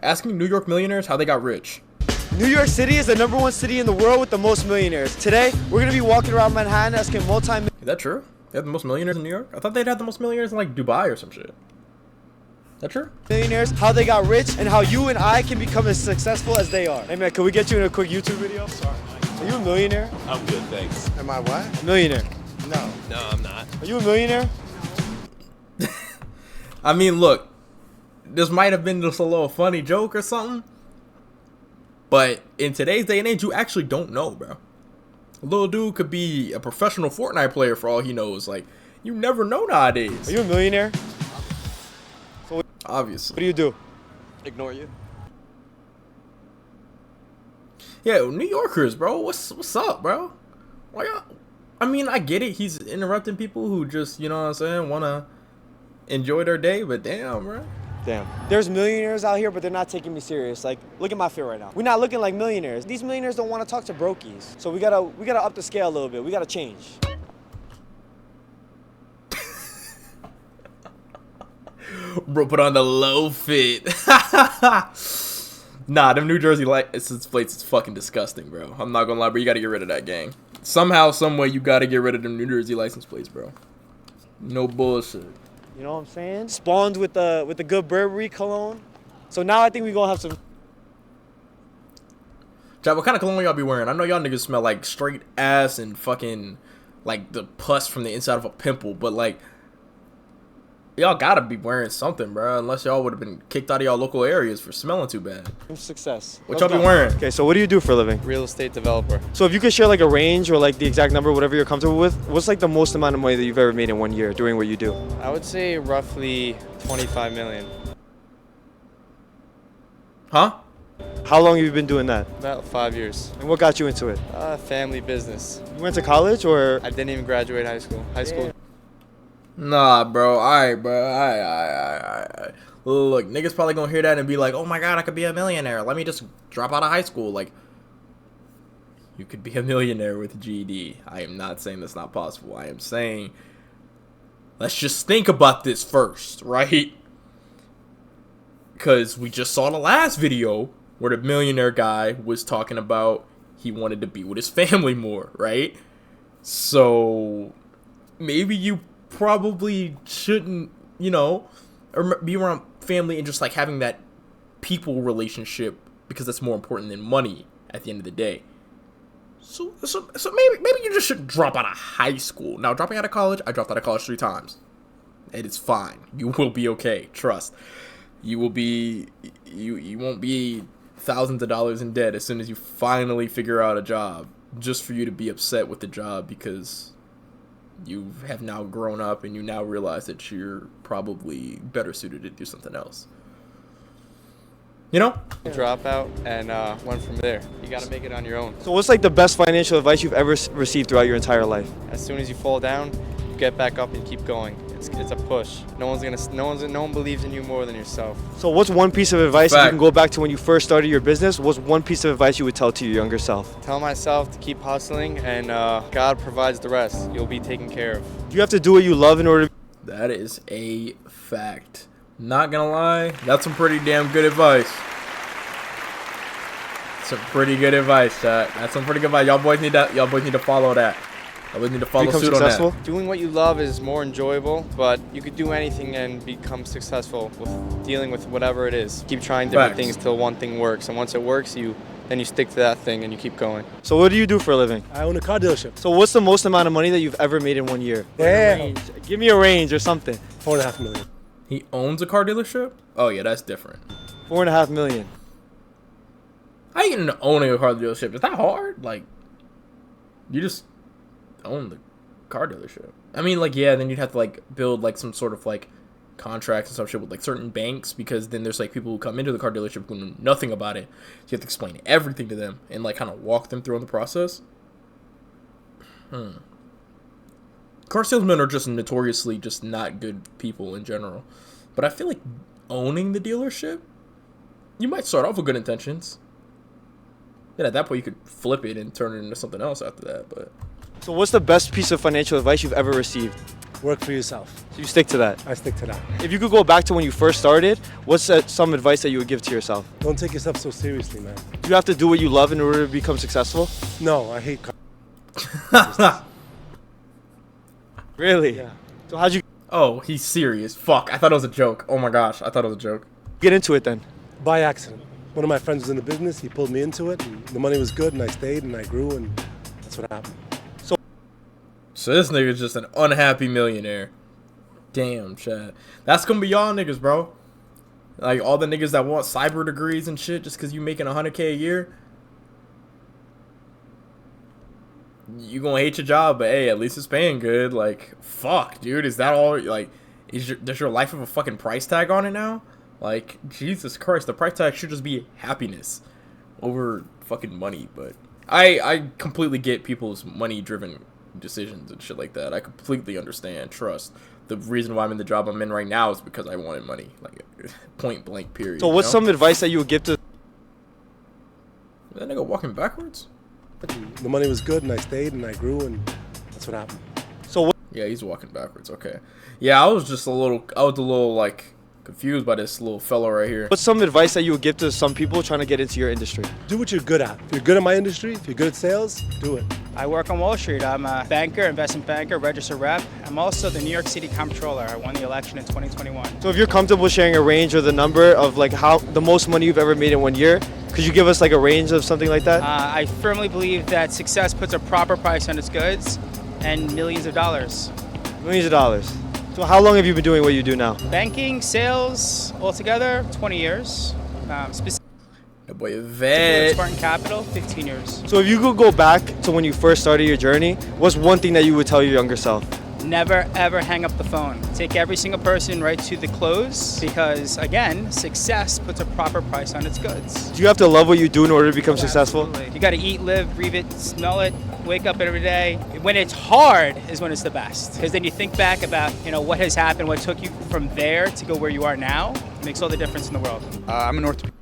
Ask me New York millionaires how they got rich. New York City is the #1 city in the world with the most millionaires. Today, we're gonna be walking around Manhattan asking Is that true? They have the most millionaires in New York? I thought they'd have the most millionaires in like Dubai or some shit. Is that true? millionaires how they got rich and how you and I can become as successful as they are. Hey man, can we get you in a quick YouTube video? Sorry. Are you a millionaire? I'm good, thanks. Am I what? Millionaire. No. No, I'm not. Are you a millionaire? I mean, look, this might have been just a little funny joke or something, but in today's day and age, you actually don't know, bro. A little dude could be a professional Fortnite player for all he knows. Like, you never know nowadays. Are you a millionaire? Obviously. What do you do? Ignore you. Yeah, New Yorkers, bro. What's up, bro? Why y'all? I mean, I get it. He's interrupting people who just, you know what I'm saying, want to enjoy their day, but damn, bro. Damn. There's millionaires out here, but they're not taking me serious. Like, look at my fit right now. We're not looking like millionaires. These millionaires don't want to talk to brokies. So we gotta up the scale a little bit. We gotta change. Bro, put on the low fit. Nah, them New Jersey license plates is fucking disgusting, bro. I'm not gonna lie, bro. You gotta get rid of that, gang. Somehow, someway, you gotta get rid of them New Jersey license plates, bro. No bullshit. You know what I'm saying? Spawned with the good Burberry cologne. So now I think we're gonna have some. Chad, what kind of cologne y'all be wearing? I know y'all niggas smell like straight ass and fucking like the pus from the inside of a pimple, but like y'all gotta be wearing something, bro. Unless y'all would have been kicked out of y'all local areas for smelling too bad. Success. What Let's y'all be go. wearing? Okay, so what do you do for a living? Real estate developer. So if you could share like a range or like the exact number, whatever you're comfortable with, what's like the most amount of money that you've ever made in 1 year doing what you do? I would say roughly 25 million. Huh? How long have you been doing that? About 5 years. And what got you into it? Family business. You went to college or? I didn't even graduate high school. Nah, bro. Alright, bro. Alright. Look, niggas probably gonna hear that and be like, oh my god, I could be a millionaire. Let me just drop out of high school. Like, you could be a millionaire with a GED. I am not saying that's not possible. I am saying, let's just think about this first, right? Because we just saw the last video where the millionaire guy was talking about he wanted to be with his family more, right? So maybe you probably shouldn't, you know, or be around family and just like having that people relationship, because that's more important than money at the end of the day. So maybe you just should drop out of high school. Now, dropping out of college, I dropped out of college 3 times. It is fine. You will be okay. Trust. You will be, you won't be thousands of dollars in debt as soon as you finally figure out a job, just for you to be upset with the job because you have now grown up and you now realize that you're probably better suited to do something else. You know? Drop out and went from there. You gotta make it on your own. So what's like the best financial advice you've ever received throughout your entire life? As soon as you fall down, you get back up and keep going. It's a push. No one believes in you more than yourself. So what's one piece of advice, if you Fact. can go back to when you first started your business, what's one piece of advice you would tell to your younger self? Tell myself to keep hustling, and God provides the rest. You'll be taken care of. You have to do what you love in order to. That is a fact. Not gonna lie, that's some pretty damn good advice. Some pretty good advice, chat. That's some pretty good advice. Y'all boys need to follow that. Y'all boys need to follow become suit successful. on that. Doing what you love is more enjoyable, but you could do anything and become successful with dealing with whatever it is. Keep trying different Facts. things till one thing works, and once it works, then you stick to that thing and you keep going. So what do you do for a living? I own a car dealership. So what's the most amount of money that you've ever made in 1 year? Damn. Give me a range or something. 4.5 million. He owns a car dealership? Oh yeah, that's different. 4.5 million. How you get into owning a car dealership? Is that hard? Like, you just own the car dealership. I mean, like, yeah, then you'd have to like build like some sort of like contracts and some shit with like certain banks, because then there's like people who come into the car dealership who know nothing about it. So you have to explain everything to them and like kind of walk them through the process. Car salesmen are just notoriously just not good people in general. But I feel like owning the dealership, you might start off with good intentions. Then at that point you could flip it and turn it into something else after that. But So what's the best piece of financial advice you've ever received? Work for yourself. So you stick to that. I stick to that. If you could go back to when you first started, what's some advice that you would give to yourself? Don't take yourself so seriously, man. Do you have to do what you love in order to become successful? No, I hate Really? Yeah. So how'd you Oh, he's serious. Fuck, I thought it was a joke. Oh my gosh, I thought it was a joke. get into it then? by accident. One of my friends was in the business. He pulled me into it, and the money was good, and I stayed, and I grew, and that's what happened. So this nigga's just an unhappy millionaire. Damn, Chad. That's gonna be y'all niggas, bro. Like, all the niggas that want cyber degrees and shit just because you making $100K a year. You gonna hate your job, but hey, at least it's paying good. Like, fuck, dude. Is that all? Like, does your life have a fucking price tag on it now? Like, Jesus Christ, the price tag should just be happiness over fucking money. But I completely get people's money-driven decisions and shit like that. I completely understand. Trust. The reason why I'm in the job I'm in right now is because I wanted money. Like, point blank, period. So what's some advice that you would give to... That nigga walking backwards? The money was good, and I stayed, and I grew, and that's what happened. So what... Yeah, he's walking backwards. Okay. Yeah, I was a little, like, confused by this little fellow right here. What's some advice that you would give to some people trying to get into your industry? Do what you're good at. If you're good at my industry, if you're good at sales, do it. I work on Wall Street. I'm a banker, investment banker, registered rep. I'm also the New York City comptroller. I won the election in 2021. So if you're comfortable sharing a range or the number of like how the most money you've ever made in 1 year, could you give us like a range of something like that? I firmly believe that success puts a proper price on its goods and millions of dollars. Millions of dollars. So how long have you been doing what you do now? Banking, sales, altogether, 20 years. Specifically That boy a with vet. Spartan Capital, 15 years. So if you could go back to when you first started your journey, what's one thing that you would tell your younger self? Never ever hang up the phone. Take every single person right to the close because, again, success puts a proper price on its goods. Do you have to love what you do in order to become successful? Absolutely. You got to eat, live, breathe it, smell it, wake up every day. When it's hard is when it's the best. Because then you think back about, what has happened, what took you from there to go where you are now. It makes all the difference in the world. I'm an orthopedic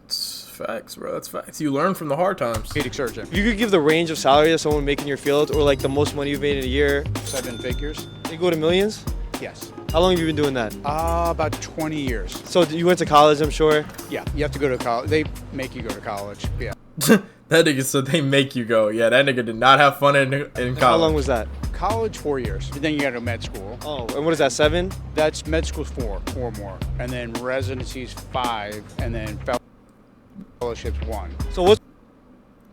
It's facts, bro. That's facts. You learn from the hard times. surgeon. If you could give the range of salary that someone would make in your field or like the most money you've made in a year, 7 figures. you go to millions? Yes. How long have you been doing that? About 20 years. So you went to college, I'm sure. Yeah, you have to go to college. They make you go to college. Yeah. That nigga said they make you go. Yeah, that nigga did not have fun in college. How long was that? College, 4 years. Then you got to go to med school. Oh, and what is that, 7? That's med school's 4 or more. And then residency's 5. And then fellowship's 1. So what's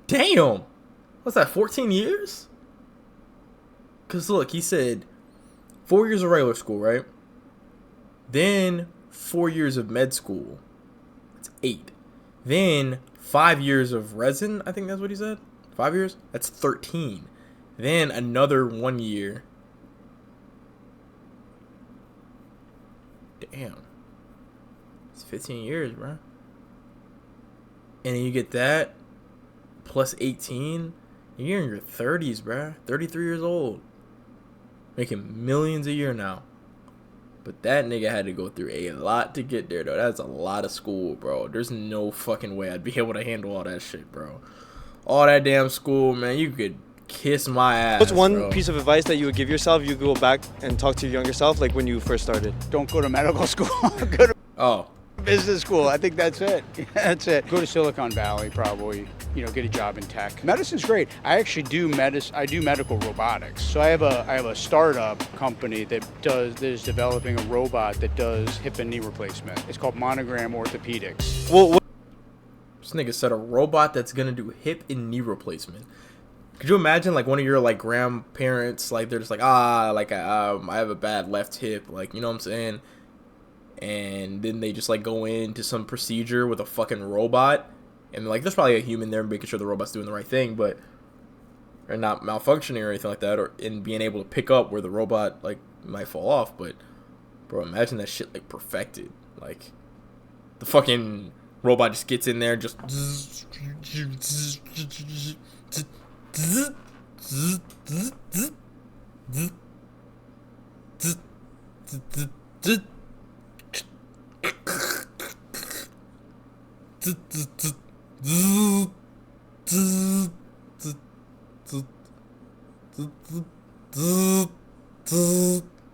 Damn. What's that, 14 years? Because look, he said 4 years of regular school, right? Then 4 years of med school. That's 8. Then 5 years of resin, I think that's what he said. 5 years? That's 13. Then another 1 year. Damn. It's 15 years, bro. And then you get that plus 18. You're in your 30s, bruh. 33 years old. Making millions a year now. But that nigga had to go through a lot to get there, though. That's a lot of school, bro. There's no fucking way I'd be able to handle all that shit, bro. All that damn school, man. You could kiss my ass. What's one bro. piece of advice that you would give yourself? You could go back and talk to your younger self, like when you first started. Don't go to medical school. Go to Oh. business school. I think that's it. That's it. Go to Silicon Valley, probably. Get a job in tech. Medicine's great. I actually do I do medical robotics. So I have a startup company that is developing a robot that does hip and knee replacement. It's called Monogram Orthopedics. Well, This nigga said a robot that's gonna do hip and knee replacement. Could you imagine like one of your like grandparents, like they're just like, I have a bad left hip, like, you know what I'm saying? And then they just like go into some procedure with a fucking robot, and like there's probably a human there making sure the robot's doing the right thing, but or not malfunctioning or anything like that, or in being able to pick up where the robot like might fall off. But bro, imagine that shit like perfected. Like the fucking robot just gets in there, just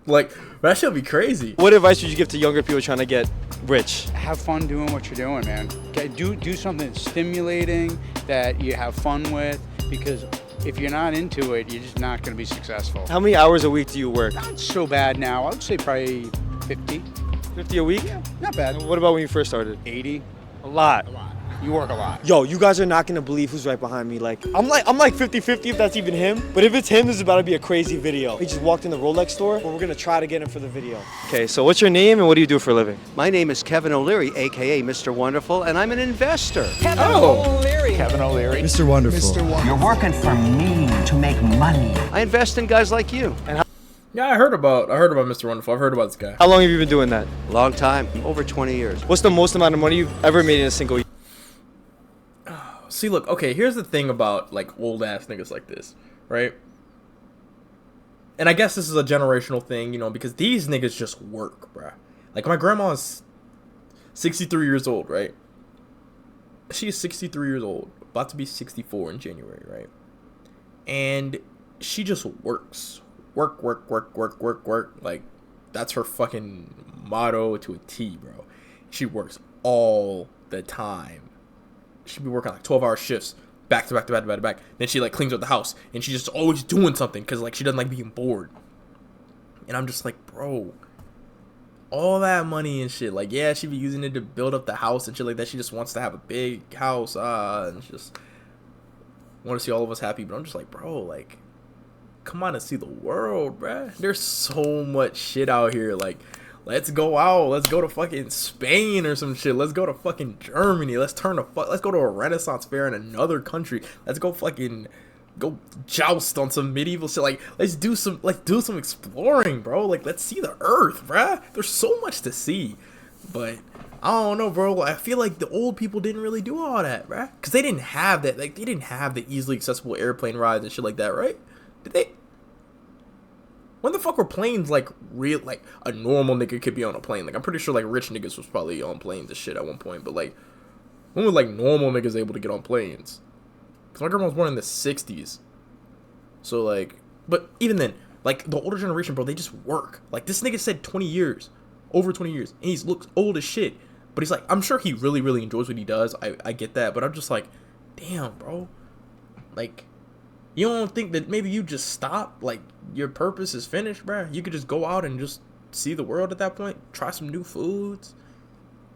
Like, that should be crazy. What advice would you give to younger people trying to get rich? Have fun doing what you're doing, man. Okay, do something stimulating that you have fun with, because if you're not into it, you're just not going to be successful. How many hours a week do you work? Not so bad now. I would say probably 50. 50 a week? Yeah, not bad. What about when you first started? 80. A lot. A lot. You work a lot. Yo, you guys are not gonna believe who's right behind me. Like, I'm like 50-50 if that's even him. But if it's him, this is about to be a crazy video. He just walked in the Rolex store, but we're gonna try to get him for the video. Okay, so what's your name and what do you do for a living? My name is Kevin O'Leary, aka Mr. Wonderful, and I'm an investor. Kevin O'Leary. Mr. Wonderful. You're working for me to make money. I invest in guys like you. Yeah, I heard about Mr. Wonderful. I've heard about this guy. How long have you been doing that? Long time, over 20 years. What's the most amount of money you've ever made in a single year? See, look, okay, here's the thing about, like, old-ass niggas like this, right? And I guess this is a generational thing, you know, because these niggas just work, bruh. Like, my grandma is 63 years old, right? She is 63 years old, about to be 64 in January, right? And she just works. Work. Like, that's her fucking motto to a T, bro. She works all the time. She'd be working like 12-hour shifts, back to back. Then she like cleans up the house, and she's just always doing something because like she doesn't like being bored. And I'm just like, bro, all that money and shit, like, yeah, she'd be using it to build up the house and shit like that. She just wants to have a big house, and she just want to see all of us happy. But I'm just like, bro, like, come on and see the world, bruh. There's so much shit out here, like. Let's go out. Let's go to fucking Spain or some shit. Let's go to fucking Germany. Let's go to a Renaissance fair in another country. Let's go joust on some medieval shit. Like, let's do some exploring, bro. Like, let's see the earth, bruh. There's so much to see. But I don't know, bro. I feel like the old people didn't really do all that, bruh. Because they didn't have that. Like, they didn't have the easily accessible airplane rides and shit like that, right? Did they? When the fuck were planes, like, real, like, a normal nigga could be on a plane? Like, I'm pretty sure, like, rich niggas was probably on planes and shit at one point. But, like, when were, like, normal niggas able to get on planes? Because my grandma was born in the 60s. So, like, but even then, like, the older generation, bro, they just work. Like, this nigga said 20 years. Over 20 years. And he looks old as shit. But he's like, I'm sure he really, really enjoys what he does. I get that. But I'm just like, damn, bro. Like, you don't think that maybe you just stop? Like, your purpose is finished, bruh? You could just go out and just see the world at that point? Try some new foods?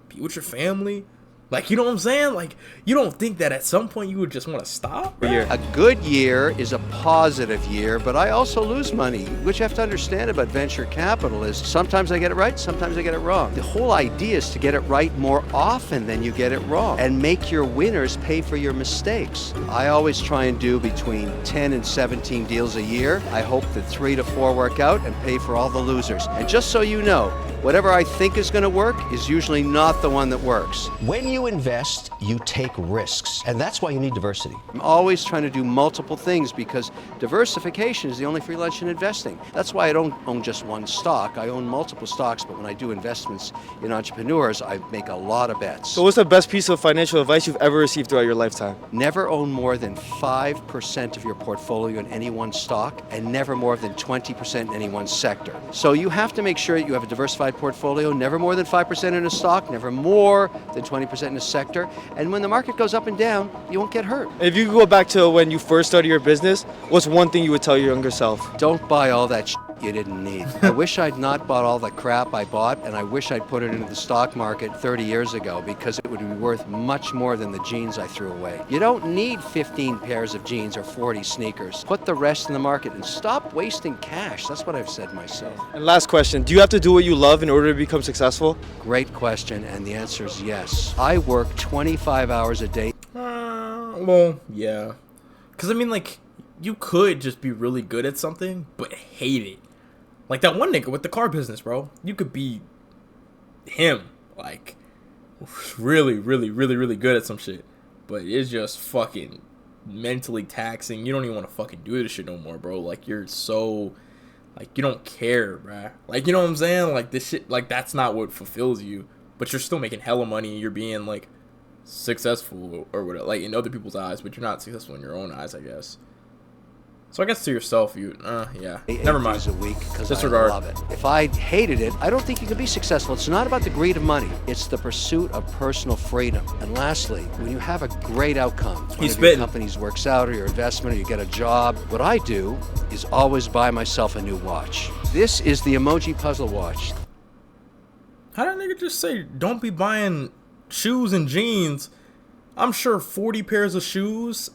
Be with your family? Like, you know what I'm saying? Like, you don't think that at some point you would just want to stop? Bruh? A good year is a positive year, but I also lose money. What you have to understand about venture capital is sometimes I get it right, sometimes I get it wrong. The whole idea is to get it right more often than you get it wrong and make your winners pay for your mistakes. I always try and do between 10 and 17 deals a year. I hope that 3 to 4 work out and pay for all the losers. And just so you know, whatever I think is going to work is usually not the one that works. When you invest, you take risks, and that's why you need diversity. I'm always trying to do multiple things because diversification is the only free lunch in investing. That's why I don't own just one stock. I own multiple stocks, but when I do investments in entrepreneurs, I make a lot of bets. So what's the best piece of financial advice you've ever received throughout your lifetime? Never own more than 5% of your portfolio in any one stock, and never more than 20% in any one sector. So you have to make sure that you have a diversified portfolio, never more than 5% in a stock, never more than 20% in a sector, and when the market goes up and down, you won't get hurt. If you could go back to when you first started your business, what's one thing you would tell your younger self? Don't buy all that shit you didn't need. I wish I'd not bought all the crap I bought, and I wish I'd put it into the stock market 30 years ago, because it would be worth much more than the jeans I threw away. You don't need 15 pairs of jeans or 40 sneakers. Put the rest in the market and stop wasting cash. That's what I've said myself. And last question, do you have to do what you love in order to become successful? Great question, and the answer is yes. I work 25 hours a day. Well, yeah. Because, I mean, like, you could just be really good at something, but hate it. Like that one nigga with the car business, bro. You could be him, like, really, really, really, really good at some shit, but it's just fucking mentally taxing. You don't even want to fucking do this shit no more, bro. Like, you're so, like, you don't care, bruh. Like, you know what I'm saying? Like, this shit, like, that's not what fulfills you, but you're still making hella money. You're being, like, successful or whatever, like, in other people's eyes, but you're not successful in your own eyes, I guess. So I guess to yourself, you, yeah. Never mind. Days a week because I Disregard. love it. If I hated it, I don't think you could be successful. It's not about the greed of money. It's the pursuit of personal freedom. And lastly, when you have a great outcome, one He's of your spitting. companies works out or your investment or you get a job, what I do is always buy myself a new watch. This is the Emoji Puzzle Watch. How did nigga just say don't be buying shoes and jeans? I'm sure 40 pairs of shoes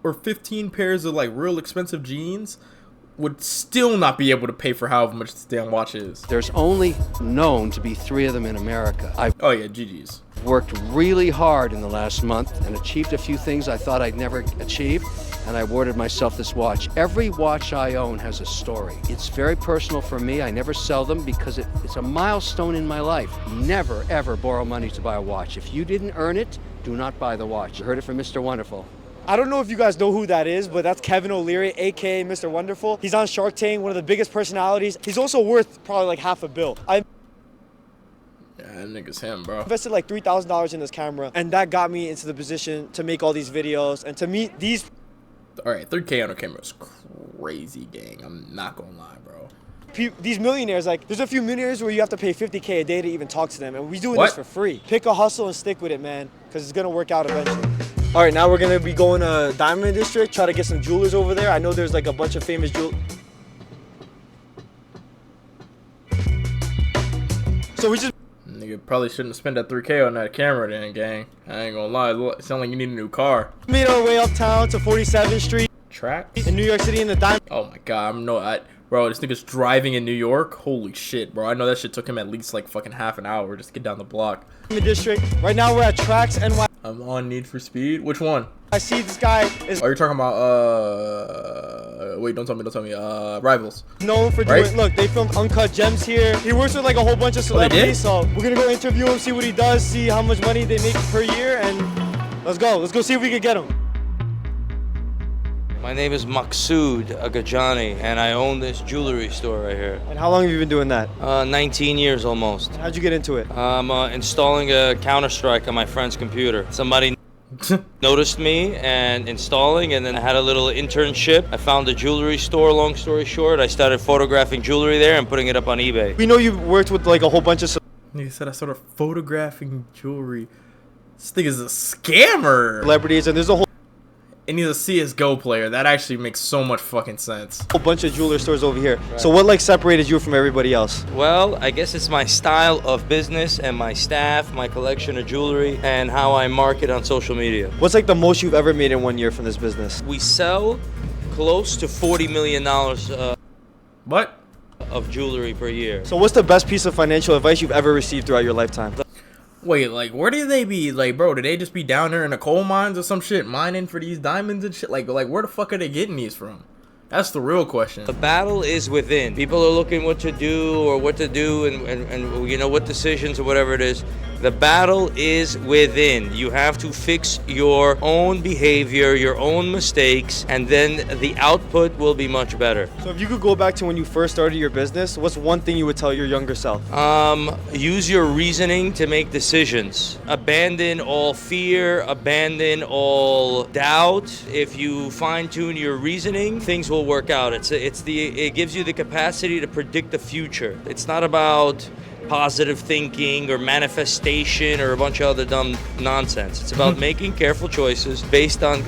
or 15 pairs of like real expensive jeans would still not be able to pay for however much this damn watch is. There's only known to be 3 of them in America. I've Oh yeah, GG's. worked really hard in the last month and achieved a few things I thought I'd never achieve, and I awarded myself this watch. Every watch I own has a story. It's very personal for me. I never sell them because it's a milestone in my life. Never, ever borrow money to buy a watch. If you didn't earn it, do not buy the watch. You heard it from Mr. Wonderful. I don't know if you guys know who that is, but that's Kevin O'Leary, aka Mr. Wonderful. He's on Shark Tank, one of the biggest personalities. He's also worth probably like $500 million. I Yeah, that nigga's him, bro. invested like $3,000 in this camera, and that got me into the position to make all these videos and to meet these Alright, 3K on a camera is crazy, gang. I'm not gonna lie, bro. these millionaires. Like, there's a few millionaires where you have to pay $50K a day to even talk to them, and we're doing What? this for free. Pick a hustle and stick with it, man, because it's gonna work out eventually. All right, now we're gonna be going to Diamond District, try to get some jewelers over there. I know there's like a bunch of famous jewelers. So we just Nigga probably shouldn't have spent that 3K on that camera then, gang. I ain't gonna lie. It sound like you need a new car. made our way uptown to 47th Street Tracks? in New York City in the Diamond Oh my god, bro, this nigga's driving in New York? Holy shit, bro. I know that shit took him at least like fucking half an hour just to get down the block. District. Right now we're at Tracks NYC. I'm on Need for Speed? Which one? I see this guy is Oh, you're talking about, wait, don't tell me, Rivals. known for Right? doing, look, they filmed Uncut Gems here. He works with like a whole bunch of Oh, they did? celebrities, so we're gonna go interview him, see what he does, see how much money they make per year, and let's go see if we can get him. My name is Maksud Agajani, and I own this jewelry store right here. And how long have you been doing that? 19 years almost. How'd you get into it? I'm installing a Counter-Strike on my friend's computer. Somebody noticed me and installing, and then I had a little internship. I found a jewelry store, long story short. I started photographing jewelry there and putting it up on eBay. We know you've worked with like a whole bunch of Nigga said I started photographing jewelry. This nigga's a scammer. celebrities, and there's a whole And he's a CSGO player. That actually makes so much fucking sense. bunch of jeweler stores over here. So what like separated you from everybody else? Well, I guess it's my style of business and my staff, my collection of jewelry, and how I market on social media. What's like the most you've ever made in 1 year from this business? We sell close to $40 million What? of jewelry per year. So what's the best piece of financial advice you've ever received throughout your lifetime? Wait, like, where do they be? Like, bro, did they just be down there in the coal mines or some shit mining for these diamonds and shit? Like where the fuck are they getting these from? That's the real question. The battle is within. People are looking what to do and you know what decisions or whatever it is. The battle is within. You have to fix your own behavior, your own mistakes, and then the output will be much better. So if you could go back to when you first started your business, what's one thing you would tell your younger self? Use your reasoning to make decisions. Abandon all fear, abandon all doubt. If you fine-tune your reasoning, things will work out. It gives you the capacity to predict the future. It's not about positive thinking or manifestation or a bunch of other dumb nonsense. It's about making careful choices based on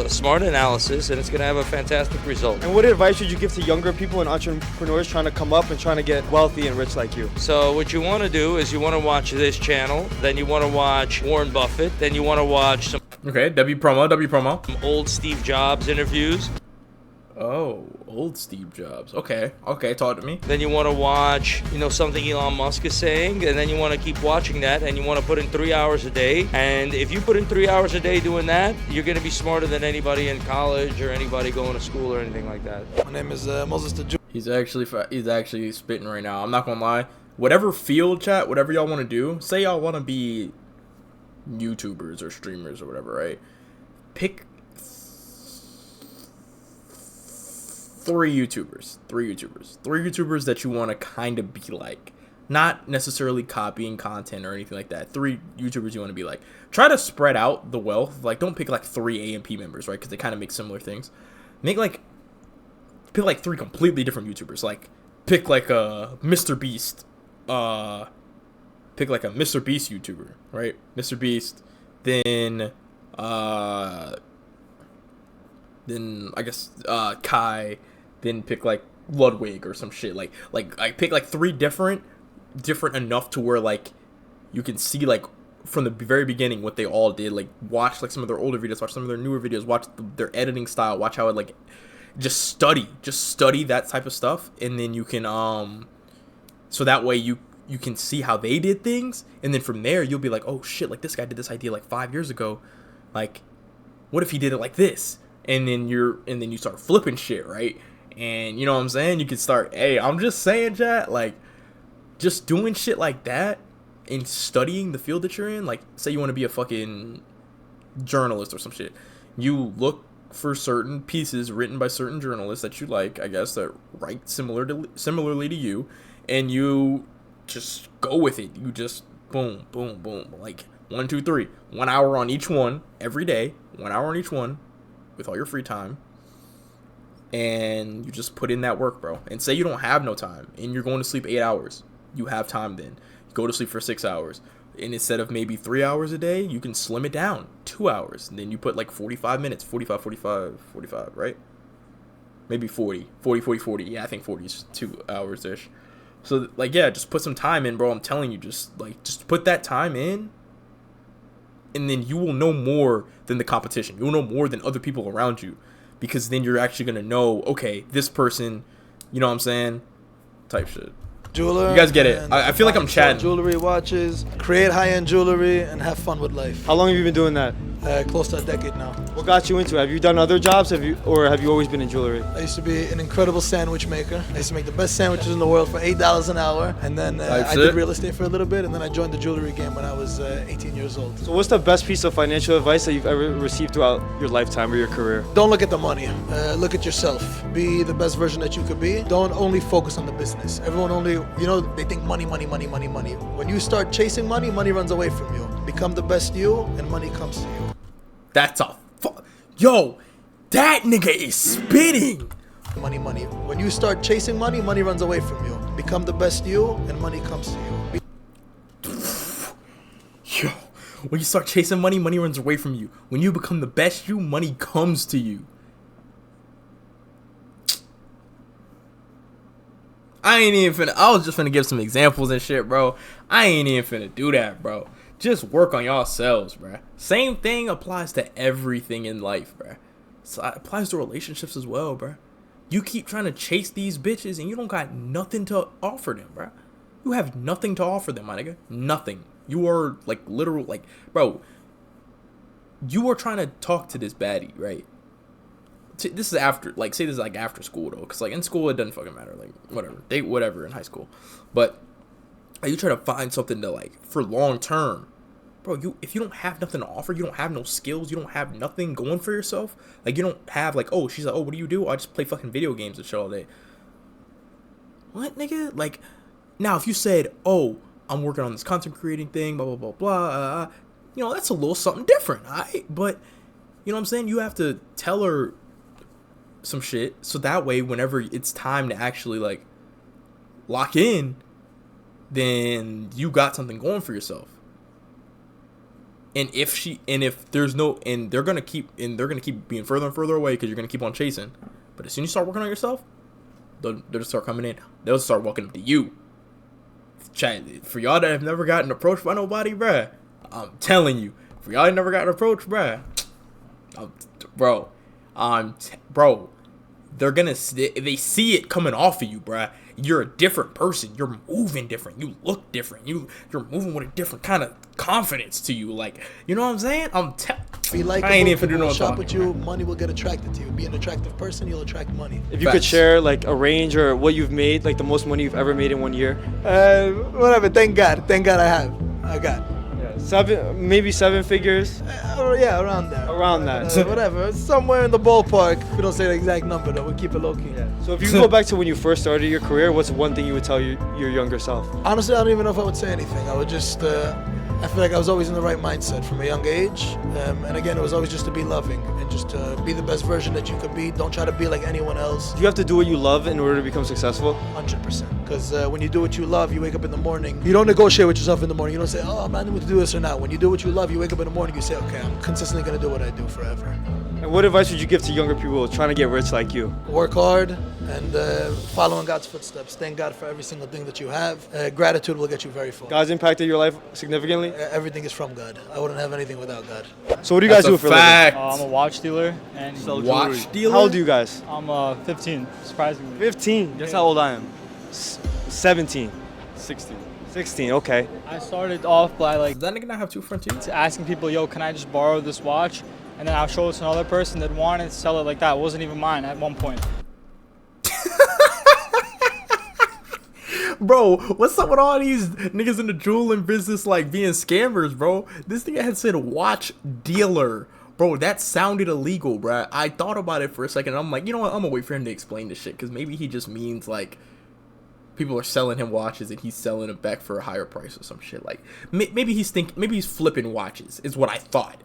smart analysis, and it's going to have a fantastic result. And what advice would you give to younger people and entrepreneurs trying to come up and trying to get wealthy and rich like you? So what you want to do is you want to watch this channel, then you want to watch Warren Buffett, then you want to watch some Okay, W promo. old Steve Jobs interviews. Oh, old Steve Jobs. Okay, talk to me. Then you want to watch, something Elon Musk is saying, and then you want to keep watching that, and you want to put in 3 hours a day. And if you put in 3 hours a day doing that, you're going to be smarter than anybody in college or anybody going to school or anything like that. My name is Moses the Jew. He's actually spitting right now. I'm not gonna lie. Whatever field chat, whatever y'all want to do, say y'all want to be YouTubers or streamers or whatever, right? Pick three YouTubers that you want to kind of be like. Not necessarily copying content or anything like that. 3 YouTubers you want to be like. Try to spread out the wealth. Like, don't pick like 3 AMP members, right? Because they kind of make similar things. pick like 3 completely different YouTubers. Like pick like a Mr. Beast. Pick like a Mr. Beast YouTuber, right? Mr. Beast. Then I guess Kai. Then pick like Ludwig or some shit. Like I pick like 3 different enough to where like you can see like from the very beginning what they all did. Like watch like some of their older videos, watch some of their newer videos, watch their editing style, watch how it like just study that type of stuff, and then you can so that way you can see how they did things, and then from there you'll be like, oh shit, like this guy did this idea like 5 years ago, like what if he did it like this? And then you start flipping shit, right? And you know what I'm saying? You can start, hey, I'm just saying, chat, like just doing shit like that and studying the field that you're in. Like say you want to be a fucking journalist or some shit, you look for certain pieces written by certain journalists that you like, I guess, that write similarly to you, and you just go with it. You just boom, boom, boom, like 1, 2, 3, 1 hour on each one every day, 1 hour on each one with all your free time, and you just put in that work, bro. And say you don't have no time and you're going to sleep 8 hours, you have time then. You go to sleep for 6 hours. And instead of maybe 3 hours a day, you can slim it down 2 hours. And then you put like 45 minutes, 45, right? Maybe 40. Yeah, I think 40 is 2 hours-ish. So, like, yeah, just put some time in, bro. I'm telling you, just put that time in. And then you will know more than the competition. You'll know more than other people around you. Because then you're actually going to know, okay, this person, you know what I'm saying? Type shit. Jeweler. You guys get it. I feel like I'm chatting. Jewelry, watches, create high-end jewelry, and have fun with life. How long have you been doing that? Close to a decade now. What got you into it? Have you done other jobs? Have you always been in jewelry? I used to be an incredible sandwich maker. I used to make the best sandwiches in the world for $8 an hour. And then I did real estate for a little bit, and then I joined the jewelry game when I was 18 years old. So what's the best piece of financial advice that you've ever received throughout your lifetime or your career? Don't look at the money. Look at yourself. Be the best version that you could be. Don't only focus on the business. Everyone only, they think money. When you start chasing money, money runs away from you. Become the best you, and money comes to you. That's yo, that nigga is spitting. Money. When you start chasing money, money runs away from you. Become the best you, and money comes to you. Yo, when you start chasing money, money runs away from you. When you become the best you, money comes to you. I was just finna give some examples and shit, bro. I ain't even finna do that, bro. Just work on yourselves, bro. Same thing applies to everything in life, bro. So it applies to relationships as well, bro. You keep trying to chase these bitches and you don't got nothing to offer them, bro. You have nothing to offer them, my nigga. Nothing. You are like literal, like, bro. You are trying to talk to this baddie, right? This is after, like, say this is like after school though, because like in school it doesn't fucking matter, like whatever, date whatever in high school, but you try to find something to like for long term, bro. If you don't have nothing to offer, you don't have no skills, you don't have nothing going for yourself, like you don't have like, oh, she's like, oh, what do you do? I just play fucking video games and shit all day. What, nigga? Like, now if you said, oh, I'm working on this content creating thing, blah blah blah blah, that's a little something different, alright? But you know what I'm saying? You have to tell her some shit so that way whenever it's time to actually like lock in, then you got something going for yourself. And if there's no, and they're gonna keep being further and further away because you're gonna keep on chasing. But as soon as you start working on yourself, they'll just start coming in. They'll start walking up to you. For y'all that have never gotten approached by nobody, bruh, I'm telling you, for y'all that never gotten approached, bruh, bro, they're gonna, they see it coming off of you, bruh. You're a different person. You're moving different. You look different. You're moving with a different kind of confidence to you. Like, you know what I'm saying? I ain't even doing no shop with you. Money will get attracted to you. Be an attractive person, you'll attract money. If you could share like a range or what you've made, like the most money you've ever made in 1 year. Whatever. Thank God I got. Maybe 7 figures. Yeah, around there. Around that. Whatever. Somewhere in the ballpark. We don't say the exact number though. We'll keep it low key. Yeah. So if you go back to when you first started your career, what's one thing you would tell your younger self? Honestly, I don't even know if I would say anything. I would just I feel like I was always in the right mindset from a young age. And again, it was always just to be loving and just to be the best version that you could be. Don't try to be like anyone else. Do you have to do what you love in order to become successful? 100%. Because when you do what you love, you wake up in the morning. You don't negotiate with yourself in the morning. You don't say, oh, I'm not able to do this or not. When you do what you love, you wake up in the morning, you say, okay, I'm consistently going to do what I do forever. And what advice would you give to younger people trying to get rich like you? Work hard and follow in God's footsteps. Thank God for every single thing that you have. Gratitude will get you very far. God's impacted your life significantly? Everything is from God. I wouldn't have anything without God. So what do you guys do for a living? I'm a watch dealer and Sell Watch jewelry. dealer? How old are you guys? I'm 15, surprisingly. 15. Guess how old I am? 17. 16. 16, okay. I started off by like Does that nigga not have two front teeth? asking people, yo, can I just borrow this watch? And then I'll show it to another person that wanted to sell it like that. It wasn't even mine at one point. Bro, what's up with all these niggas in the jeweling business like being scammers, bro? This nigga had said watch dealer. Bro, that sounded illegal, bro. I thought about it for a second. And I'm like, you know what? I'm gonna wait for him to explain this shit. Because maybe he just means like people are selling him watches and he's selling them back for a higher price or some shit. Like maybe he's flipping watches is what I thought.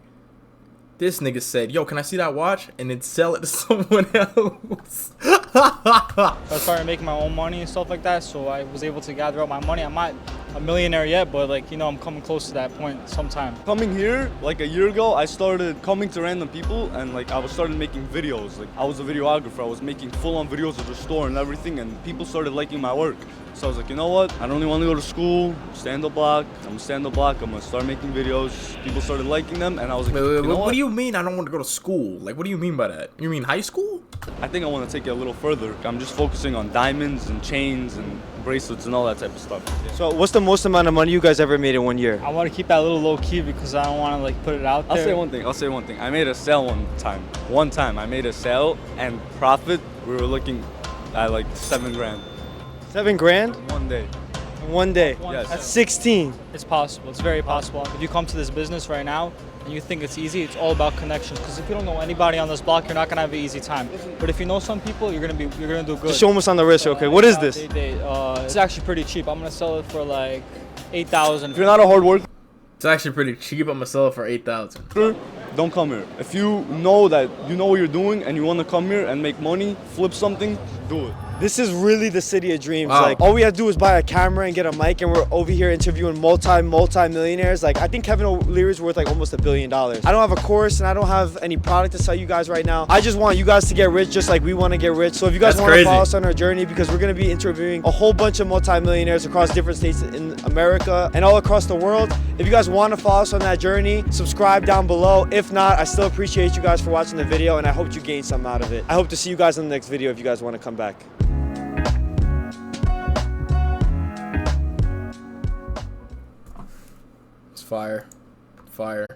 This nigga said, yo, can I see that watch? And then sell it to someone else. I started making my own money and stuff like that, so I was able to gather up my money. I'm not a millionaire yet, but like, you know, I'm coming close to that point sometime. Coming here, like a year ago, I started coming to random people and like I started making videos. Like I was a videographer, I was making full-on videos of the store and everything, and people started liking my work. So I was like, you know what? I don't really want to go to school, stay in the block. I'm gonna stay in the block, I'm gonna start making videos. People started liking them, and I was like, what do you mean I don't want to go to school? Like, what do you mean by that? You mean high school? I think I want to take it a little further. I'm just focusing on diamonds and chains and bracelets and all that type of stuff. So what's the most amount of money you guys ever made in 1 year? I want to keep that a little low key because I don't want to like put it out there. I'll say one thing. I made a sale one time. I made a sale and profit, we were looking at like 7 grand. 7 grand? One day. In 1 day? Yes. That's 16. It's possible. It's very possible. If you come to this business right now and you think it's easy, it's all about connections. Because if you don't know anybody on this block, you're not gonna have an easy time. But if you know some people, you're gonna do good. Just show them what's on the wrist, okay? What is this? It's actually pretty cheap. I'm gonna sell it for like 8,000. If you're not a hard worker, it's actually pretty cheap. I'm gonna sell it for 8,000. don't come here. If you know that you know what you're doing and you want to come here and make money, flip something, do it. This is really the city of dreams. Wow. Like, all we have to do is buy a camera and get a mic, and we're over here interviewing multi-millionaires. Like, I think Kevin O'Leary's worth like almost $1 billion. I don't have a course and I don't have any product to sell you guys right now. I just want you guys to get rich just like we want to get rich. So if you guys want to follow us on our journey, because we're going to be interviewing a whole bunch of multi-millionaires across different states in America and all across the world. If you guys want to follow us on that journey, subscribe down below. If not, I still appreciate you guys for watching the video, and I hope you gained something out of it. I hope to see you guys in the next video if you guys want to come back. It's fire. Fire.